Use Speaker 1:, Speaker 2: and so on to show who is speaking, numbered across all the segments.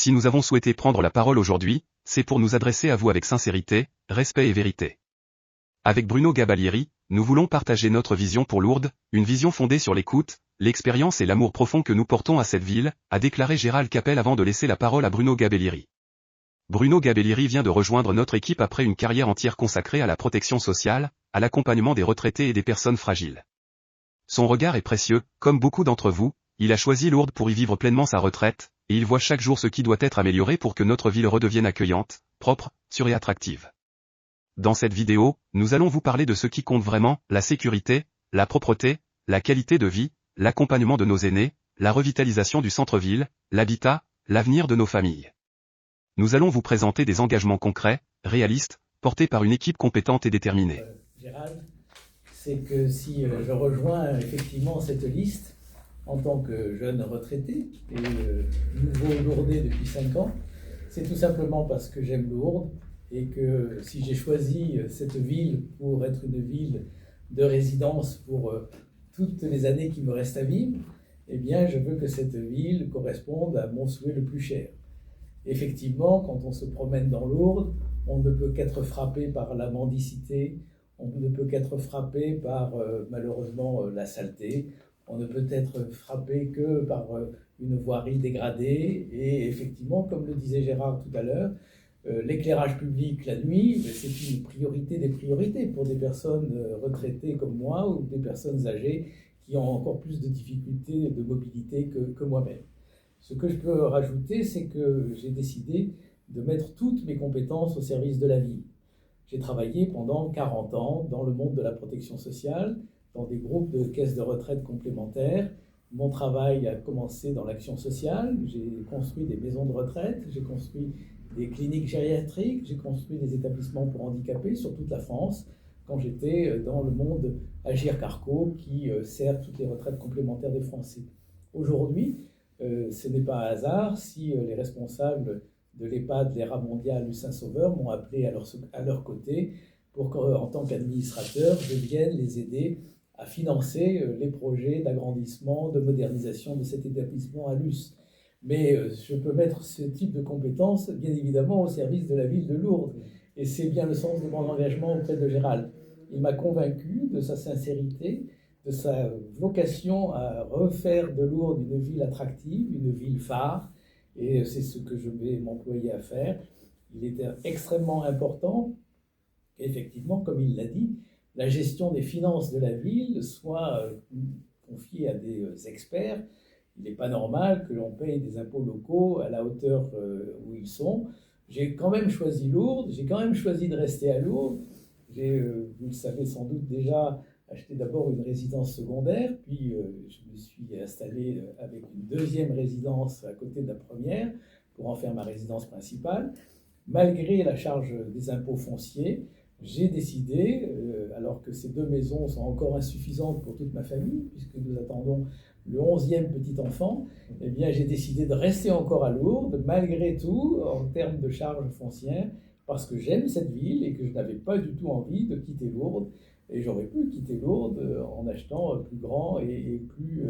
Speaker 1: Si nous avons souhaité prendre la parole aujourd'hui, c'est pour nous adresser à vous avec sincérité, respect et vérité. Avec Bruno Gabalieri, nous voulons partager notre vision pour Lourdes, une vision fondée sur l'écoute, l'expérience et l'amour profond que nous portons à cette ville, a déclaré Gérald Capel avant de laisser la parole à Bruno Gabalieri. Bruno Gabalieri vient de rejoindre notre équipe après une carrière entière consacrée à la protection sociale, à l'accompagnement des retraités et des personnes fragiles. Son regard est précieux, comme beaucoup d'entre vous, il a choisi Lourdes pour y vivre pleinement sa retraite, et il voit chaque jour ce qui doit être amélioré pour que notre ville redevienne accueillante, propre, sûre et attractive. Dans cette vidéo, nous allons vous parler de ce qui compte vraiment, la sécurité, la propreté, la qualité de vie, l'accompagnement de nos aînés, la revitalisation du centre-ville, l'habitat, l'avenir de nos familles. Nous allons vous présenter des engagements concrets, réalistes, portés par une équipe compétente et déterminée.
Speaker 2: Gérald, c'est que si je rejoins effectivement cette liste en tant que jeune retraité et nouveau Lourdais depuis 5 ans, c'est tout simplement parce que j'aime Lourdes et que si j'ai choisi cette ville pour être une ville de résidence pour toutes les années qui me restent à vivre, eh bien je veux que cette ville corresponde à mon souhait le plus cher. Effectivement, quand on se promène dans Lourdes, on ne peut qu'être frappé par la mendicité, on ne peut qu'être frappé par malheureusement la saleté, on ne peut être frappé que par une voirie dégradée et effectivement, comme le disait Gérard tout à l'heure, l'éclairage public la nuit, c'est une priorité des priorités pour des personnes retraitées comme moi ou des personnes âgées qui ont encore plus de difficultés de mobilité que moi-même. Ce que je peux rajouter, c'est que j'ai décidé de mettre toutes mes compétences au service de la ville. J'ai travaillé pendant 40 ans dans le monde de la protection sociale, dans des groupes de caisses de retraite complémentaires. Mon travail a commencé dans l'action sociale, j'ai construit des maisons de retraite, j'ai construit des cliniques gériatriques, j'ai construit des établissements pour handicapés sur toute la France, quand j'étais dans le monde Agir Carco, qui sert toutes les retraites complémentaires des Français. Aujourd'hui, ce n'est pas un hasard si les responsables de l'EHPAD, l'ERA mondiale du Saint-Sauveur m'ont appelé à leur côté pour qu'en tant qu'administrateur, je vienne les aider à financer les projets d'agrandissement, de modernisation de cet établissement à Luce. Mais je peux mettre ce type de compétences, bien évidemment, au service de la ville de Lourdes. Et c'est bien le sens de mon engagement auprès de Gérald. Il m'a convaincu de sa sincérité, de sa vocation à refaire de Lourdes une ville attractive, une ville phare, et c'est ce que je vais m'employer à faire. Il était extrêmement important qu'effectivement, comme il l'a dit, la gestion des finances de la ville soit confiée à des experts. Il n'est pas normal que l'on paye des impôts locaux à la hauteur où ils sont. J'ai quand même choisi Lourdes, j'ai quand même choisi de rester à Lourdes. J'ai, vous le savez sans doute déjà, acheté d'abord une résidence secondaire, puis je me suis installé avec une deuxième résidence à côté de la première pour en faire ma résidence principale. Malgré la charge des impôts fonciers, j'ai décidé, alors que ces 2 maisons sont encore insuffisantes pour toute ma famille, puisque nous attendons le 11e petit enfant, eh bien j'ai décidé de rester encore à Lourdes, malgré tout, en termes de charges foncières, parce que j'aime cette ville et que je n'avais pas du tout envie de quitter Lourdes. Et j'aurais pu quitter Lourdes en achetant plus grand et plus,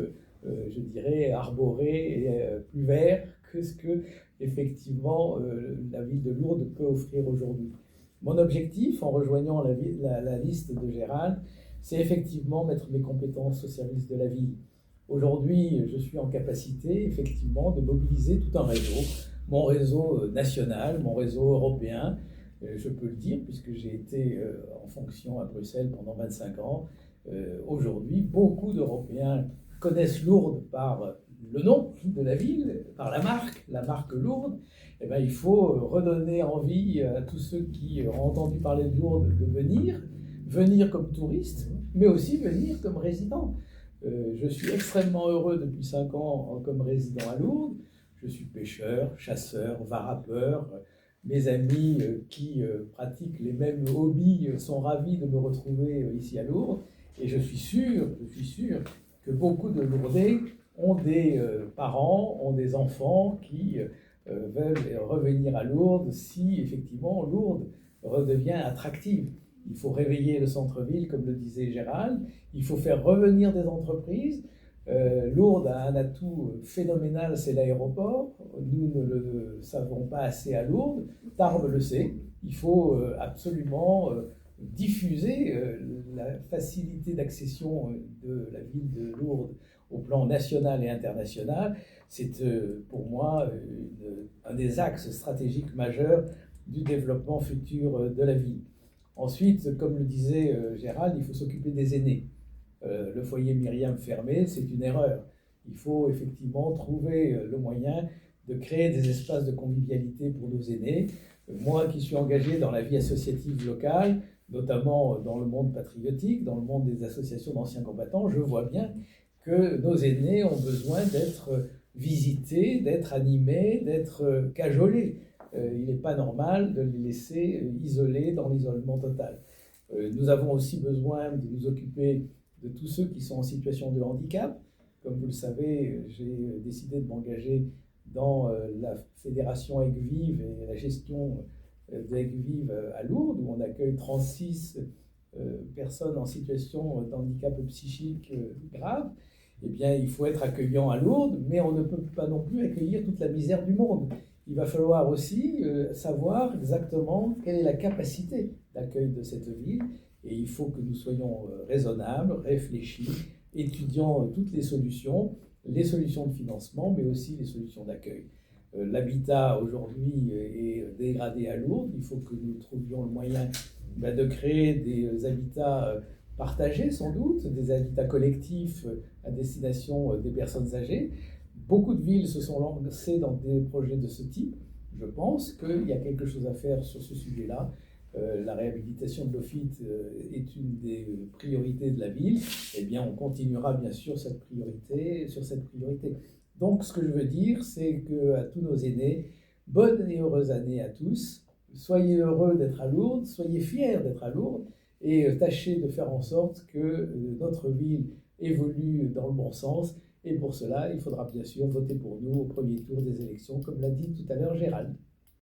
Speaker 2: je dirais, arboré et plus vert que ce que, effectivement, la ville de Lourdes peut offrir aujourd'hui. Mon objectif, en rejoignant la liste de Gérald, c'est effectivement mettre mes compétences au service de la ville. Aujourd'hui, je suis en capacité, effectivement, de mobiliser tout un réseau, mon réseau national, mon réseau européen. Je peux le dire, puisque j'ai été en fonction à Bruxelles pendant 25 ans. Aujourd'hui, beaucoup d'Européens connaissent Lourdes par le nom de la ville, par la marque Lourdes. Eh bien, il faut redonner envie à tous ceux qui ont entendu parler de Lourdes de venir comme touristes, mais aussi venir comme résidents. Je suis extrêmement heureux depuis 5 ans comme résident à Lourdes. Je suis pêcheur, chasseur, varapeur. Mes amis qui pratiquent les mêmes hobbies sont ravis de me retrouver ici à Lourdes. Et je suis sûr que beaucoup de Lourdais ont des parents, ont des enfants qui veulent revenir à Lourdes si effectivement Lourdes redevient attractive. Il faut réveiller le centre-ville, comme le disait Gérald. Il faut faire revenir des entreprises. Lourdes a un atout phénoménal, c'est l'aéroport. Nous ne le savons pas assez à Lourdes. Tarbes le sait. Il faut absolument diffuser la facilité d'accession de la ville de Lourdes au plan national et international. C'est pour moi un des axes stratégiques majeurs du développement futur de la ville. Ensuite, comme le disait Gérald, il faut s'occuper des aînés. Le foyer Myriam fermé, c'est une erreur. Il faut effectivement trouver le moyen de créer des espaces de convivialité pour nos aînés. Moi qui suis engagé dans la vie associative locale, notamment dans le monde patriotique, dans le monde des associations d'anciens combattants, je vois bien que nos aînés ont besoin d'être visités, d'être animés, d'être cajolés. Il n'est pas normal de les laisser isolés dans l'isolement total. Nous avons aussi besoin de nous occuper de tous ceux qui sont en situation de handicap. Comme vous le savez, j'ai décidé de m'engager dans la fédération Aigues-Vives et la gestion d'Aigues-Vives à Lourdes, où on accueille 36 personnes en situation de handicap psychique grave. Eh bien, il faut être accueillant à Lourdes, mais on ne peut pas non plus accueillir toute la misère du monde. Il va falloir aussi savoir exactement quelle est la capacité d'accueil de cette ville, et il faut que nous soyons raisonnables, réfléchis, étudiant toutes les solutions de financement, mais aussi les solutions d'accueil. L'habitat aujourd'hui est dégradé à Lourdes, il faut que nous trouvions le moyen de créer des habitats partagés sans doute, des habitats collectifs à destination des personnes âgées. Beaucoup de villes se sont lancées dans des projets de ce type. Je pense qu'il y a quelque chose à faire sur ce sujet-là. La réhabilitation de l'OFIT est une des priorités de la ville. Eh bien, on continuera bien sûr sur cette priorité. Donc, ce que je veux dire, c'est qu'à tous nos aînés, bonne et heureuse année à tous. Soyez heureux d'être à Lourdes, soyez fiers d'être à Lourdes et tâchez de faire en sorte que notre ville évolue dans le bon sens. Et pour cela, il faudra bien sûr voter pour nous au premier tour des élections, comme l'a dit tout à l'heure Gérald.